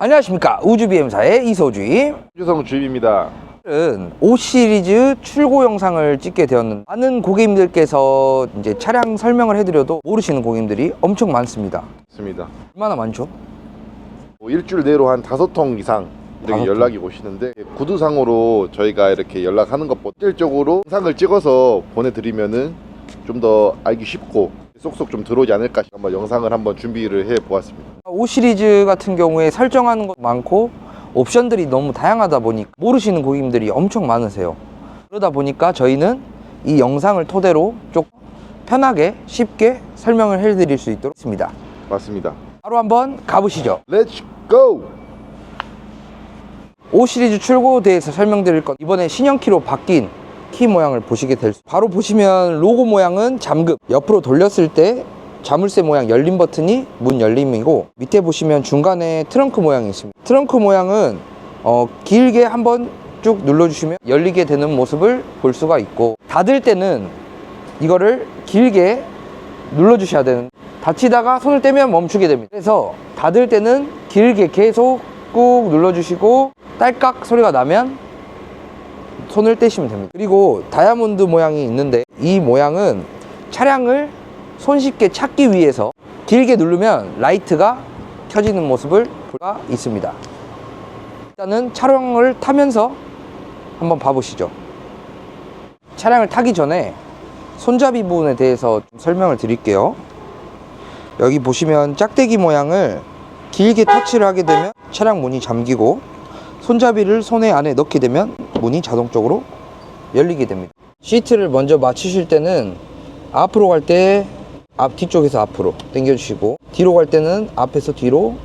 안녕하십니까, 우주비엠사의 이소주임 유성 주임입니다. 오늘은 5 시리즈 출고 영상을 찍게 되었는데, 많은 고객님들께서 이제 차량 설명을 해드려도 모르시는 고객님들이 엄청 많습니다. 맞습니다. 얼마나 많죠? 일주일 내로 한 5통 이상 이렇게 연락이 오시는데, 구두상으로 저희가 이렇게 연락하는 것보다 실질적으로 영상을 찍어서 보내드리면은 좀 더 알기 쉽고 쏙쏙 좀 들어오지 않을까 싶어 한번 영상을 한번 준비를 해 보았습니다. 5 시리즈 같은 경우에 설정하는 것 많고 옵션들이 너무 다양하다 보니까 모르시는 고객님들이 엄청 많으세요. 그러다 보니까 저희는 이 영상을 토대로 좀 편하게 쉽게 설명을 해드릴 수 있도록 했습니다. 맞습니다. 바로 한번 가보시죠. 렛츠 고! 5 시리즈 출고대에서 설명드릴 건, 이번에 신형키로 바뀐 키 모양을 보시게 될 수, 바로 보시면 로고 모양은 잠금, 옆으로 돌렸을 때 자물쇠 모양 열림 버튼이 문 열림이고, 밑에 보시면 중간에 트렁크 모양이 있습니다. 트렁크 모양은 길게 한번 쭉 눌러주시면 열리게 되는 모습을 볼 수가 있고, 닫을 때는 이거를 길게 눌러주셔야 되는, 닫히다가 손을 떼면 멈추게 됩니다. 그래서 닫을 때는 길게 계속 꾹 눌러주시고, 딸깍 소리가 나면 손을 떼시면 됩니다. 그리고 다이아몬드 모양이 있는데, 이 모양은 차량을 손쉽게 찾기 위해서 길게 누르면 라이트가 켜지는 모습을 볼 수가 있습니다. 일단은 차량을 타면서 한번 봐보시죠. 차량을 타기 전에 손잡이 부분에 대해서 좀 설명을 드릴게요. 여기 보시면 짝대기 모양을 길게 터치를 하게 되면 차량 문이 잠기고, 손잡이를 손에 안에 넣게 되면 문이 자동적으로 열리게 됩니다. 시트를 먼저 맞추실 때는 앞으로 갈 때 뒤쪽에서 앞으로 당겨주시고, 뒤로 갈 때는 앞에서 뒤로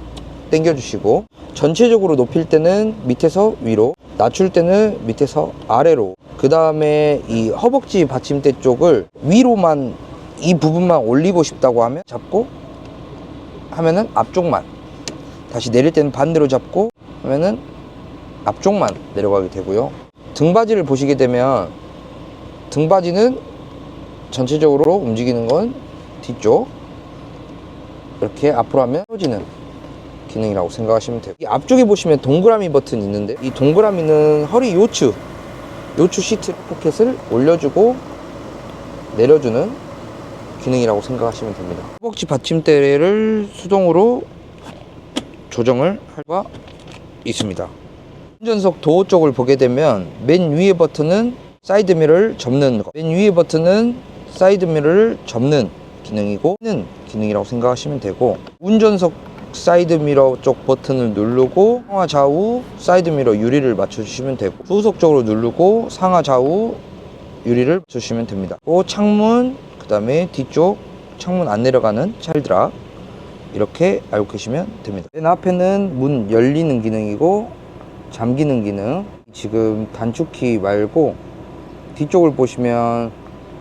당겨주시고, 전체적으로 높일 때는 밑에서 위로, 낮출 때는 밑에서 아래로, 그 다음에 이 허벅지 받침대 쪽을 위로만, 이 부분만 올리고 싶다고 하면 잡고 하면은 앞쪽만, 다시 내릴 때는 반대로 잡고 하면은 앞쪽만 내려가게 되고요. 등받이를 보시게 되면 등받이는 전체적으로 움직이는 건 뒤쪽, 이렇게 앞으로 하면 펴지는 기능이라고 생각하시면 돼요. 이 앞쪽에 보시면 동그라미 버튼이 있는데, 이 동그라미는 허리 요추 시트 포켓을 올려주고 내려주는 기능이라고 생각하시면 됩니다. 허벅지 받침대를 수동으로 조정을 할 수가 있습니다. 운전석 도어 쪽을 보게 되면 맨 위에 버튼은 사이드 미러를 접는 것, 맨 위에 버튼은 사이드 미러를 접는 기능이고, 는 기능이라고 생각하시면 되고, 운전석 사이드 미러 쪽 버튼을 누르고 상하 좌우 사이드 미러 유리를 맞춰주시면 되고, 후속 쪽으로 누르고 상하 좌우 유리를 맞춰주시면 됩니다. 그 창문, 그 다음에 뒤쪽 창문 안 내려가는 차일드락, 이렇게 알고 계시면 됩니다. 맨 앞에는 문 열리는 기능이고 잠기는 기능, 지금 단축키 말고 뒤쪽을 보시면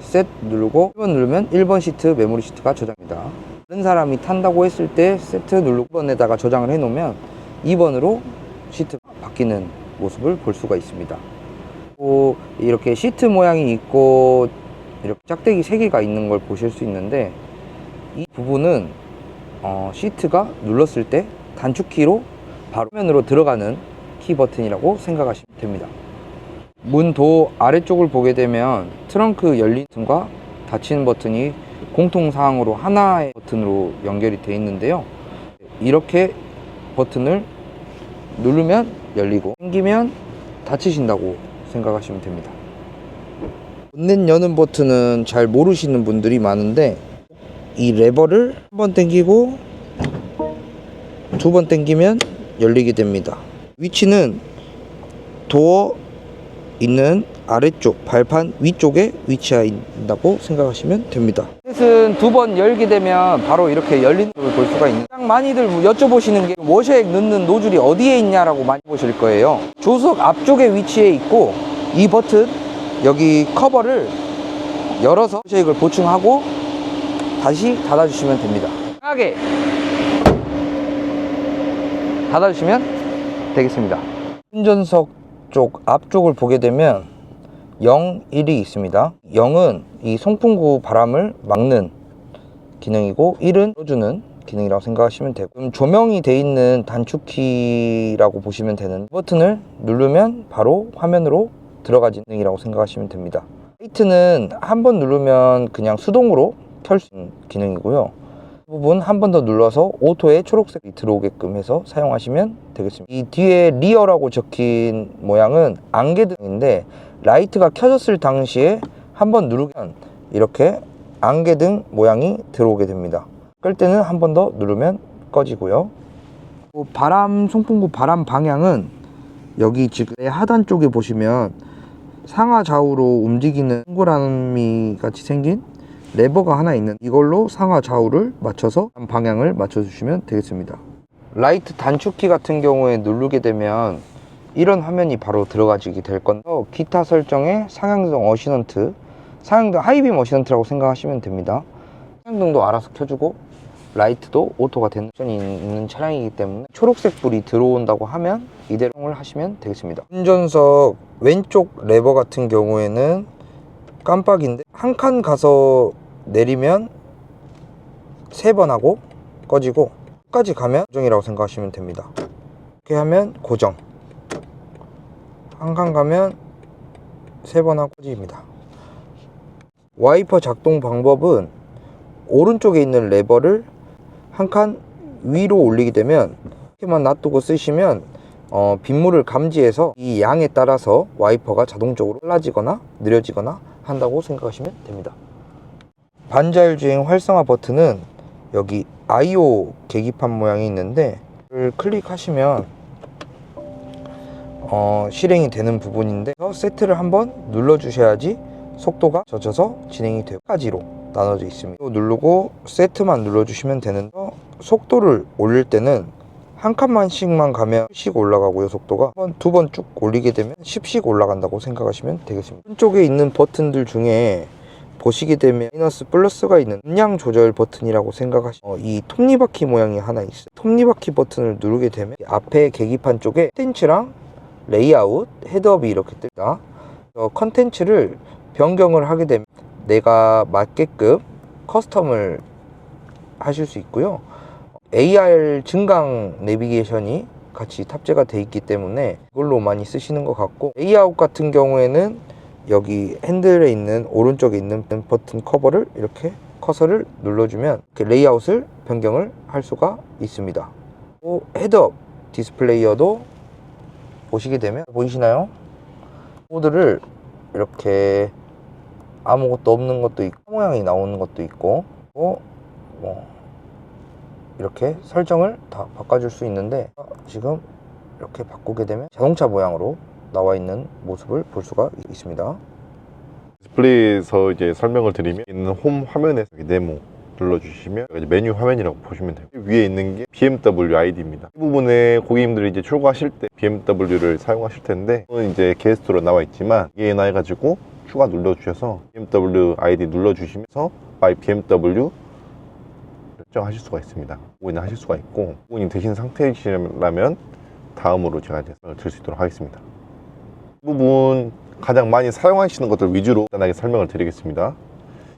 셋 누르고 1번 누르면 1번 시트 메모리 시트가 저장됩니다. 다른 사람이 탄다고 했을 때 세트 누르고 2번에다가 저장을 해 놓으면 2번으로 시트가 바뀌는 모습을 볼 수가 있습니다. 이렇게 시트 모양이 있고 이렇게 짝대기 3개가 있는 걸 보실 수 있는데, 이 부분은 시트가 눌렀을 때 단축키로 바로 화면으로 들어가는 키 버튼이라고 생각하시면 됩니다. 문도 아래쪽을 보게 되면 트렁크 열린 버튼과 닫히는 버튼이 공통사항으로 하나의 버튼으로 연결이 되어 있는데요. 이렇게 버튼을 누르면 열리고 당기면 닫히신다고 생각하시면 됩니다. 본넷 여는 버튼은 잘 모르시는 분들이 많은데, 이 레버를 한 번 당기고 2번 당기면 열리게 됩니다. 위치는 도어 있는 아래쪽 발판 위쪽에 위치한다고 생각하시면 됩니다. 셋은 2번 열게 되면 바로 이렇게 열리는 걸 볼 수가 있는, 가장 많이들 여쭤보시는 게 워셔액 넣는 노즐이 어디에 있냐라고 많이 보실 거예요. 조수석 앞쪽에 위치해 있고, 이 버튼 여기 커버를 열어서 워셔액을 보충하고 다시 닫아주시면 됩니다. 강하게 닫아주시면 되겠습니다. 운전석 쪽 앞쪽을 보게 되면 0, 1이 있습니다. 0은 이 송풍구 바람을 막는 기능이고, 1은 열어주는 기능이라고 생각하시면 되고, 조명이 돼 있는 단축키라고 보시면 되는 버튼을 누르면 바로 화면으로 들어가는 기능이라고 생각하시면 됩니다. 라이트는 한 번 누르면 그냥 수동으로 켤 수 있는 기능이고요. 이 부분 한 번 더 눌러서 오토에 초록색이 들어오게끔 해서 사용하시면 되겠습니다. 이 뒤에 리어라고 적힌 모양은 안개등인데, 라이트가 켜졌을 당시에 한 번 누르면 이렇게 안개등 모양이 들어오게 됩니다. 끌 때는 한 번 더 누르면 꺼지고요. 바람 송풍구 바람 방향은 여기 지금 하단 쪽에 보시면 상하 좌우로 움직이는 동그라미 같이 생긴 레버가 하나 있는, 이걸로 상하 좌우를 맞춰서 방향을 맞춰주시면 되겠습니다. 라이트 단축키 같은 경우에 누르게 되면 이런 화면이 바로 들어가지게 될 건데, 기타 설정에 상향등 어시넌트, 상향등 하이빔 어시넌트라고 생각하시면 됩니다. 상향등도 알아서 켜주고 라이트도 오토가 되는 옵션이 있는 차량이기 때문에 초록색 불이 들어온다고 하면 이대로 사용을 하시면 되겠습니다. 운전석 왼쪽 레버 같은 경우에는 깜빡인데, 한 칸 가서 내리면 3번 하고 꺼지고, 끝까지 가면 고정이라고 생각하시면 됩니다. 이렇게 하면 고정, 한 칸 가면 3번 하고 꺼집니다. 와이퍼 작동 방법은 오른쪽에 있는 레버를 한 칸 위로 올리게 되면, 이렇게만 놔두고 쓰시면 빗물을 감지해서 이 양에 따라서 와이퍼가 자동적으로 빨라지거나 느려지거나 한다고 생각하시면 됩니다. 반자율주행 활성화 버튼은 여기 IO 계기판 모양이 있는데, 이걸 클릭하시면 실행이 되는 부분인데, 세트를 한번 눌러주셔야지 속도가 젖어서 진행이 되고 가지로 나눠져 있습니다. 누르고 세트만 눌러주시면 되는데, 속도를 올릴 때는 한 칸만씩만 가면 10씩 올라가고요. 속도가 두 번 쭉 올리게 되면 10씩 올라간다고 생각하시면 되겠습니다. 왼쪽에 있는 버튼들 중에 보시게 되면 마이너스 플러스가 있는 음량 조절 버튼이라고 생각하시면, 이 톱니바퀴 모양이 하나 있어요. 톱니바퀴 버튼을 누르게 되면 앞에 계기판 쪽에 컨텐츠랑 레이아웃, 헤드업이 이렇게 뜹니다. 컨텐츠를 변경을 하게 되면 내가 맞게끔 커스텀을 하실 수 있고요. AR 증강 내비게이션이 같이 탑재가 되어 있기 때문에 이걸로 많이 쓰시는 것 같고, 레이아웃 같은 경우에는 여기 핸들에 있는 오른쪽에 있는 버튼 커버를 이렇게 커서를 눌러주면 이렇게 레이아웃을 변경을 할 수가 있습니다. 헤드업 디스플레이어도 보시게 되면, 보이시나요? 모드를 이렇게 아무것도 없는 것도 있고 모양이 나오는 것도 있고, 이렇게 설정을 다 바꿔줄 수 있는데, 지금 이렇게 바꾸게 되면 자동차 모양으로 나와 있는 모습을 볼 수가 있습니다. 디스플레이에서 이제 설명을 드리면, 있는 홈 화면에서 네모 눌러주시면 이제 메뉴 화면이라고 보시면 돼요. 위에 있는 게 BMW ID입니다. 이 부분에 고객님들이 이제 출고하실 때 BMW를 사용하실 텐데, 이제 게스트로 나와 있지만 ENI 해가지고 추가 눌러주셔서 BMW ID 눌러주시면서 by BMW 결정하실 수가 있습니다. 로그인 하실 수가 있고, 로그인 되신 상태이시라면 다음으로 제가 설명을 드릴 수 있도록 하겠습니다. 이 부분 가장 많이 사용하시는 것들 위주로 간단하게 설명을 드리겠습니다.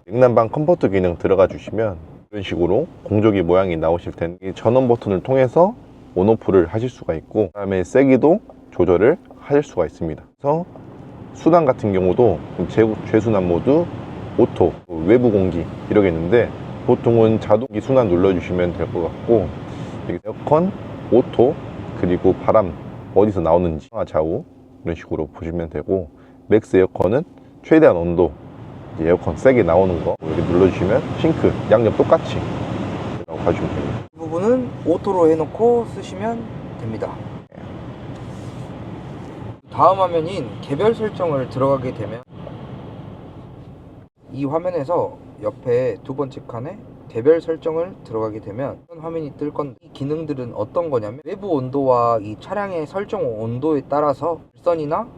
냉난방 컴포트 기능 들어가 주시면 이런 식으로 공조기 모양이 나오실 텐데, 전원 버튼을 통해서 온오프를 하실 수가 있고, 그 다음에 세기도 조절을 하실 수가 있습니다. 그래서 순환 같은 경우도 최순환 모드, 오토, 외부 공기 이러겠는데, 보통은 자동기 순환 눌러주시면 될 것 같고, 에어컨, 오토, 그리고 바람 어디서 나오는지 상하 좌우 이런 식으로 보시면 되고, 맥스 에어컨은 최대한 온도, 이제 에어컨 세게 나오는 거 이렇게 눌러주시면 싱크 양옆 똑같이 가주시면 됩니다. 이 부분은 오토로 해놓고 쓰시면 됩니다. 다음 화면인 개별 설정을 들어가게 되면, 이 화면에서 옆에 두 번째 칸에 개별 설정을 들어가게 되면 이런 화면이 뜰 건데, 이 기능들은 어떤 거냐면, 외부 온도와 이 차량의 설정 온도에 따라서 열선이나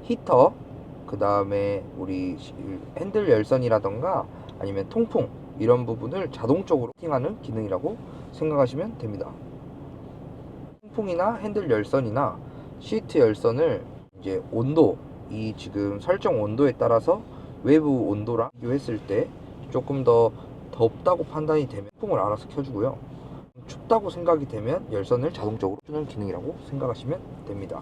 히터, 그 다음에 우리 핸들 열선이라던가 아니면 통풍, 이런 부분을 자동적으로 세팅하는 기능이라고 생각하시면 됩니다. 통풍이나 핸들 열선이나 시트 열선을 이제 온도, 이 지금 설정 온도에 따라서 외부 온도랑 비교했을 때 조금 더 덥다고 판단이 되면 통풍을 알아서 켜주고요. 춥다고 생각이 되면 열선을 자동적으로 주는 기능이라고 생각하시면 됩니다.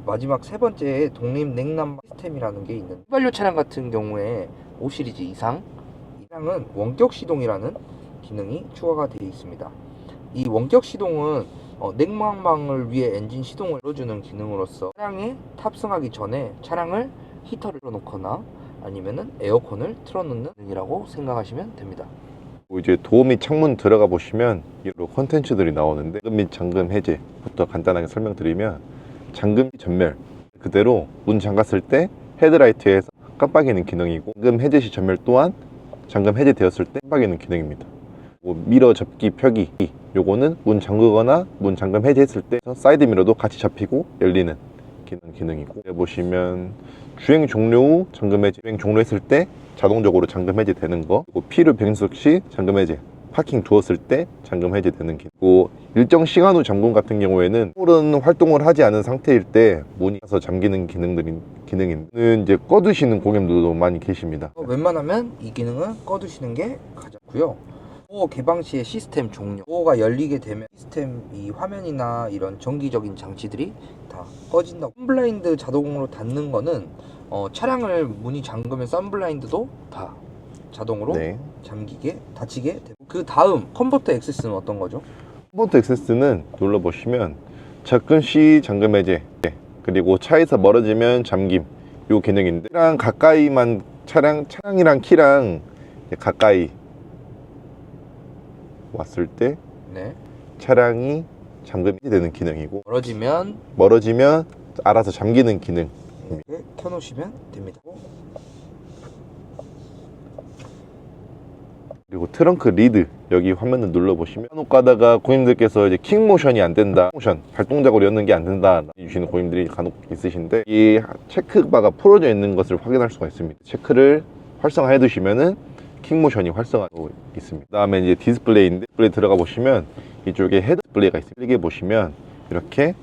마지막 세 번째 독립 냉난 시스템이라는 게 있는 휘발유 차량 같은 경우에 5 시리즈 이상 이 차량은 원격 시동이라는 기능이 추가가 되어 있습니다. 이 원격 시동은 냉방망을 위해 엔진 시동을 눌러주는 기능으로서 차량에 탑승하기 전에 차량을 히터를 틀어놓거나 아니면은 에어컨을 틀어놓는 기능이라고 생각하시면 됩니다. 이제 도어 및 창문 들어가 보시면 여러 콘텐츠들이 나오는데 잠금 및 잠금 해제부터 간단하게 설명드리면 잠금 전멸 그대로 문 잠갔을 때 헤드라이트에서 깜빡이는 기능이고 잠금 해제 시 전멸 또한 잠금 해제되었을 때 깜빡이는 기능입니다. 미러 접기 펴기 요거는 문 잠그거나 문 잠금 해제했을 때 사이드 미러도 같이 잡히고 열리는 기능이고 보시면 주행 종료 후 잠금 해제 주행 종료했을 때 자동적으로 잠금 해제되는 거 그리고 필요 변속 시 잠금 해제 파킹 두었을 때 잠금 해제되는 기능 그리고 일정 시간 후 잠금 같은 경우에는 홀은 활동을 하지 않은 상태일 때 문이 서 잠기는 기능인데 이제 꺼두시는 고객님들도 많이 계십니다. 웬만하면 이 기능은 꺼두시는 게 가장 좋고요. 도어 개방 시의 시스템 종료 도어가 열리게 되면 시스템 이 화면이나 이런 정기적인 장치들이 다 꺼진다고. 선블라인드 자동으로 닫는 거는 차량을 문이 잠그면 선블라인드도 다 자동으로 네. 닫히게 되고 그 다음 컨버터 액세스는 어떤 거죠? 컨버터 액세스는 눌러보시면 접근 시 잠금 해제 그리고 차에서 멀어지면 잠김 요 기능인데 차량 가까이만 차량이랑 키랑 가까이 왔을 때 네. 차량이 잠금이 되는 기능이고 멀어지면 알아서 잠기는 기능. 이렇게 켜놓으시면 됩니다. 그리고 트렁크 리드 여기 화면을 눌러보시면 간혹 가다가 고객님들께서 이제 킥 모션이 안 된다, 모션 발동작으로 여는 게 안 된다 주시는 고객님들이 간혹 있으신데 이 체크바가 풀어져 있는 것을 확인할 수가 있습니다. 체크를 활성화해 두시면은 킥 모션이 활성화되고 있습니다. 그 다음에 이제 디스플레이인데 디스플레이 들어가 보시면 이쪽에 헤드 디스플레이가 있습니다. 클릭해 보시면 이렇게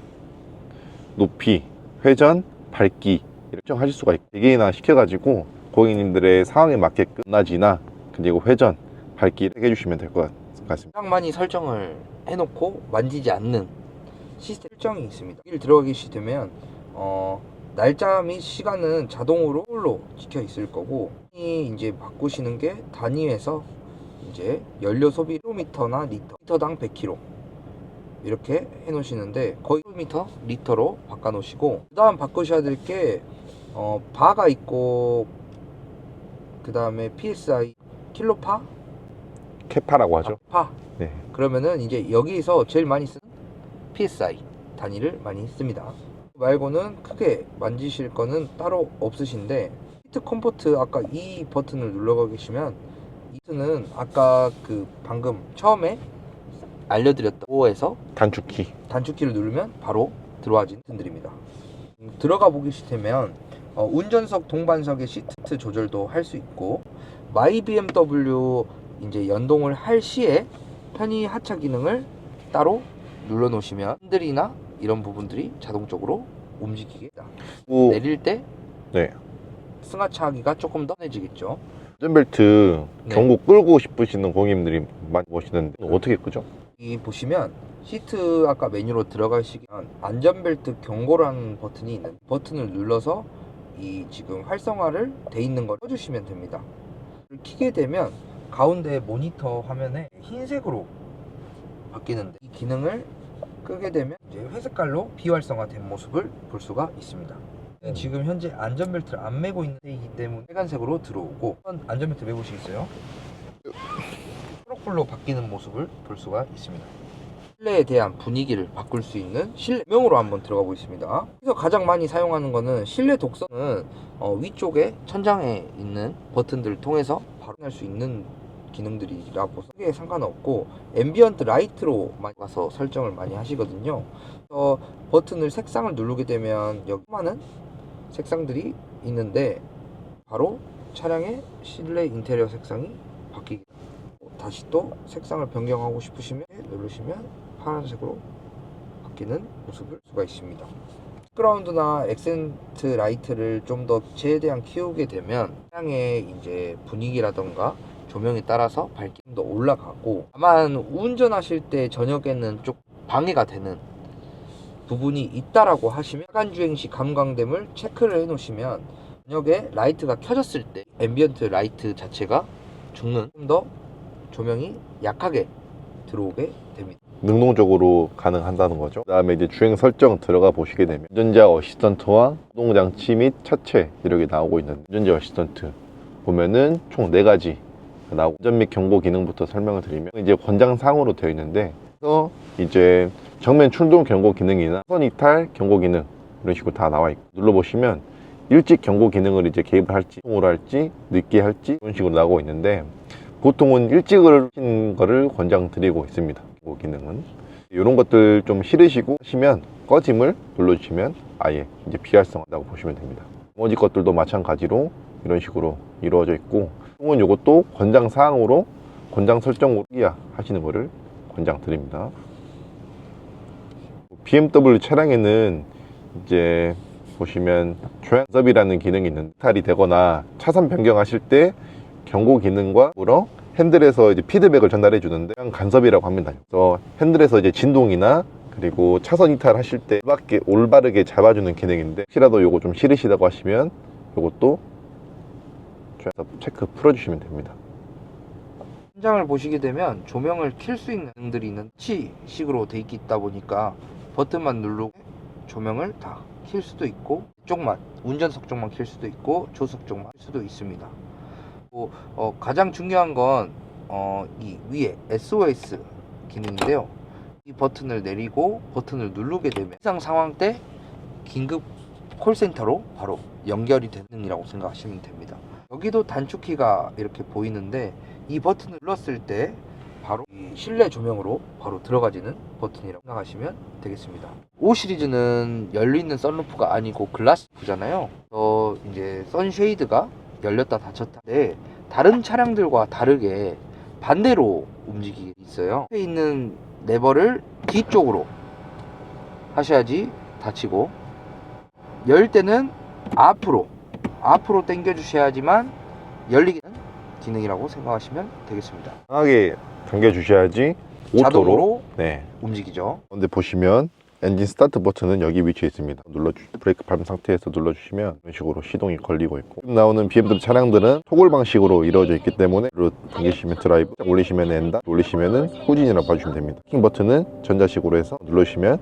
높이, 회전, 밝기 설정하실 수가 있고 4개나 시켜가지고 고객님들의 상황에 맞게끔 낮이나 그리고 회전, 밝기를 해주시면 될 것 같습니다. 가장 많이 설정을 해놓고 만지지 않는 시스템 설정이 있습니다. 여기를 들어가게 되면 날짜 및 시간은 자동으로 홀로 찍혀 있을 거고 이제 바꾸시는 게 단위에서 이제 연료 소비 킬로미터나 리터당 100km 이렇게 해 놓으시는데 거의 킬로미터 리터로 바꿔 놓으시고 그 다음 바꾸셔야 될 게 바가 있고 그 다음에 PSI 킬로파 캐파라고 하죠. 파. 네. 그러면은 이제 여기서 제일 많이 쓰는 PSI 단위를 많이 씁니다. 말고는 크게 만지실 거는 따로 없으신데 히트 컴포트 아까 이 버튼을 눌러가 계시면 이 버튼은 아까 그 방금 처음에 알려드렸던 도어에서 단축키를 누르면 바로 들어와지는 버튼들입니다. 들어가 보시면 운전석 동반석의 시트 조절도 할 수 있고 마이 BMW 이제 연동을 할 시에 편의 하차 기능을 따로 눌러 놓으시면 핸들이나 이런 부분들이 자동적으로 움직이게 됩니다. 내릴 때 네. 승하차하기가 조금 더 편해지겠죠. 안전벨트 네. 경고 끌고 싶으시는 고객님들이 많이 보시는데 어떻게 끄죠? 이 보시면 시트 아까 메뉴로 들어가시면 안전벨트 경고라는 버튼이 있는 버튼을 눌러서 이 지금 활성화를 돼 있는 걸 켜주시면 됩니다. 켜게 되면 가운데 모니터 화면에 흰색으로 바뀌는데 이 기능을 끄게 되면 이제 회색깔로 비활성화된 모습을 볼 수가 있습니다. 지금 현재 안전벨트를 안 매고 있는 상태이기 때문에 빨간색으로 들어오고 안전벨트 매보시겠어요? 초록불로 바뀌는 모습을 볼 수가 있습니다. 실내에 대한 분위기를 바꿀 수 있는 실내 조명으로 한번 들어가 보겠습니다. 그래서 가장 많이 사용하는 거는 실내 독서는 위쪽에 천장에 있는 버튼들을 통해서 바로 할 수 있는 기능들이라고 크게 상관없고 앰비언트 라이트로 많이 가서 설정을 많이 하시거든요. 그래서 버튼을 색상을 누르게 되면 여기 많은 색상들이 있는데 바로 차량의 실내 인테리어 색상이 바뀌게 다시 또 색상을 변경하고 싶으시면 누르시면 파란색으로 바뀌는 모습을 볼 수가 있습니다. 백그라운드나 액센트 라이트를 좀 더 최대한 키우게 되면 차량의 이제 분위기라던가 조명에 따라서 밝기가 더 올라가고, 다만 운전하실 때 저녁에는 좀 방해가 되는 부분이 있다라고 하시면 야간 주행 시 감광됨을 체크를 해 놓으시면 저녁에 라이트가 켜졌을 때 앰비언트 라이트 자체가 죽는, 좀 더 조명이 약하게 들어오게 됩니다. 능동적으로 가능한다는 거죠. 그 다음에 이제 주행 설정 들어가 보시게 되면 운전자 어시스턴트와 구동장치 및 차체 이렇게 나오고 있는데, 운전자 어시스턴트 보면은 총 4가지 나오고, 운전 및 경고 기능부터 설명을 드리면 이제 권장사항으로 되어 있는데, 그래서 이제 정면 충돌 경고 기능이나 차선 이탈 경고 기능 이런 식으로 다 나와 있고, 눌러보시면 일찍 경고 기능을 이제 개입을 할지, 통으로 할지, 늦게 할지 이런 식으로 나오고 있는데, 보통은 일찍을 하시는 거를 권장드리고 있습니다. 경고 기능은 이런 것들 좀 싫으시고 하시면 꺼짐을 눌러주시면 아예 이제 비활성화라고 보시면 됩니다. 나머지 것들도 마찬가지로 이런 식으로 이루어져 있고, 보통은 이것도 권장 사항으로 권장 설정으로 하시는 거를 권장드립니다. BMW 차량에는 이제 보시면 조향섭이라는 기능이 있는데, 이탈이 되거나 차선 변경하실 때 경고 기능과 물어 핸들에서 이제 피드백을 전달해 주는데 간섭이라고 합니다. 그래서 핸들에서 이제 진동이나 그리고 차선 이탈 하실 때 올바르게 잡아주는 기능인데, 혹시라도 요거 좀 싫으시다고 하시면 요것도 체크 풀어주시면 됩니다. 현장을 보시게 되면 조명을 킬 수 있는 기능들이 있는 T식으로 돼 있다 보니까 버튼만 누르고 조명을 다 킬 수도 있고, 쪽만 운전석 쪽만 킬 수도 있고 조수석 쪽만 킬 수도 있습니다. 가장 중요한 건 이 위에 SOS 기능인데요. 이 버튼을 내리고 버튼을 누르게 되면 이상 상황 때 긴급 콜센터로 바로 연결이 되는 기능이라고 생각하시면 됩니다. 여기도 단축키가 이렇게 보이는데, 이 버튼을 눌렀을 때 바로 이 실내 조명으로 바로 들어가지는 버튼이라고 생각하시면 되겠습니다. 5 시리즈는 열리는 썬루프가 아니고 글라스잖아요. 이제 선쉐이드가 열렸다 닫혔다인데, 다른 차량들과 다르게 반대로 움직이게 있어요. 앞에 있는 레버를 뒤쪽으로 하셔야지 닫히고, 열 때는 앞으로 당겨 주셔야지만 열리는 기능이라고 생각하시면 되겠습니다. 강하게 당겨주셔야지 자동으로 네. 움직이죠. 근데 보시면 엔진 스타트 버튼은 여기 위치에 있습니다. 브레이크 밟은 상태에서 눌러주시면 이런 식으로 시동이 걸리고 있고, 지금 나오는 BMW 차량들은 토글 방식으로 이루어져 있기 때문에 당기시면 드라이브, 올리시면 엔다, 올리시면 후진이라고 봐주시면 됩니다. 파킹 버튼은 전자식으로 해서 눌러주시면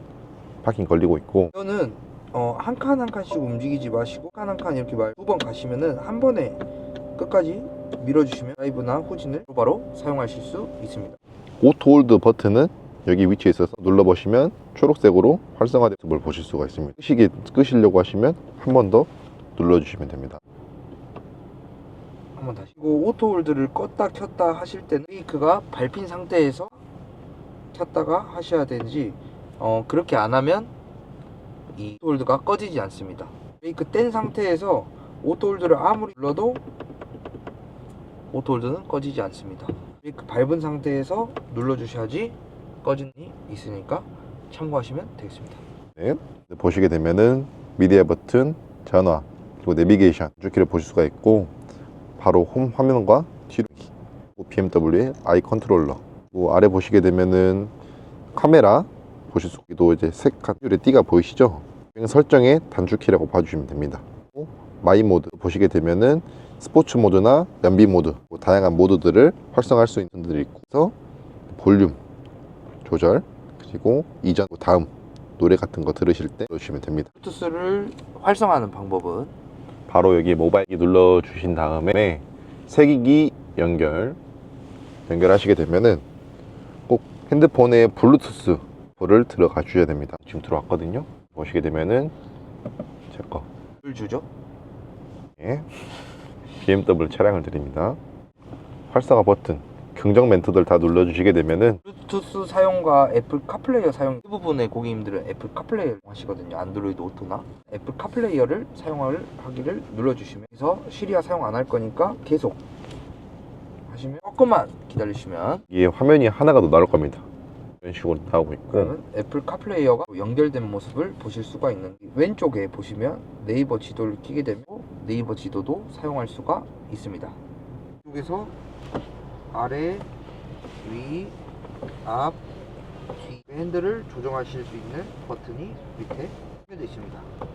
파킹 걸리고 있고, 이거는 한 칸 한 칸씩 움직이지 마시고 한 칸 이렇게 두 번 가시면은 한 번에 끝까지 밀어주시면 드라이브나 후진을 바로 사용하실 수 있습니다. 오토 홀드 버튼은 여기 위치에 있어서 눌러보시면 초록색으로 활성화된 모습을 보실 수가 있습니다. 끄시려고 하시면 한 번 더 눌러주시면 됩니다. 한번 다시. 그리고 오토 홀드를 껐다 켰다 하실 때는 브레이크가 밟힌 상태에서 켰다가 하셔야 되는지, 그렇게 안 하면 이 오토 홀드가 꺼지지 않습니다. 브레이크 뗀 상태에서 오토 홀드를 아무리 눌러도 오토 홀드는 꺼지지 않습니다. 브레이크 밟은 상태에서 눌러주셔야지 꺼지는 게 있으니까 참고하시면 되겠습니다. 네. 보시게 되면은 미디어 버튼, 전화, 그리고 내비게이션 주키를 보실 수가 있고, 바로 홈 화면과 뒤로 BMW의 아이 컨트롤러, 그리고 아래 보시게 되면은 카메라 보실 수 있고, 이제 색깔 띠가 보이시죠? 설정의 단축키라고 봐주시면 됩니다. 마이 모드 보시게 되면은 스포츠 모드나 연비 모드, 다양한 모드들을 활성화할 수 있는 분들이 있고, 그래서 볼륨 조절, 그리고 이전, 다음 노래 같은 거 들으실 때 눌러주시면 됩니다. 블루투스를 활성화하는 방법은 바로 여기 모바일기 눌러주신 다음에 세기기 연결하시게 되면은 꼭 핸드폰에 블루투스를 들어가 주셔야 됩니다. 지금 들어왔거든요. 보시게 되면은 제거 을 주죠. 예, BMW 차량을 드립니다. 활성화 버튼, 긍정 멘트들 다 눌러주시게 되면은 블루투스 사용과 애플 카플레이어 사용, 대부분의 고객님들은 애플 카플레이어 하시거든요. 안드로이드 오토나 애플 카플레이어를 사용하기를 눌러주시면, 그래서 시리아 사용 안 할 거니까 계속 하시면, 조금만 기다리시면 이게 화면이 하나가 더 나올 겁니다. 이런 식으로 나오고 있고, 그러면 애플 카플레이어가 연결된 모습을 보실 수가 있는, 왼쪽에 보시면 네이버 지도를 끼게 되면 네이버 지도도 사용할 수가 있습니다. 여기서 아래, 위, 앞, 뒤 핸들을 조정하실 수 있는 버튼이 밑에 숨겨져 있습니다.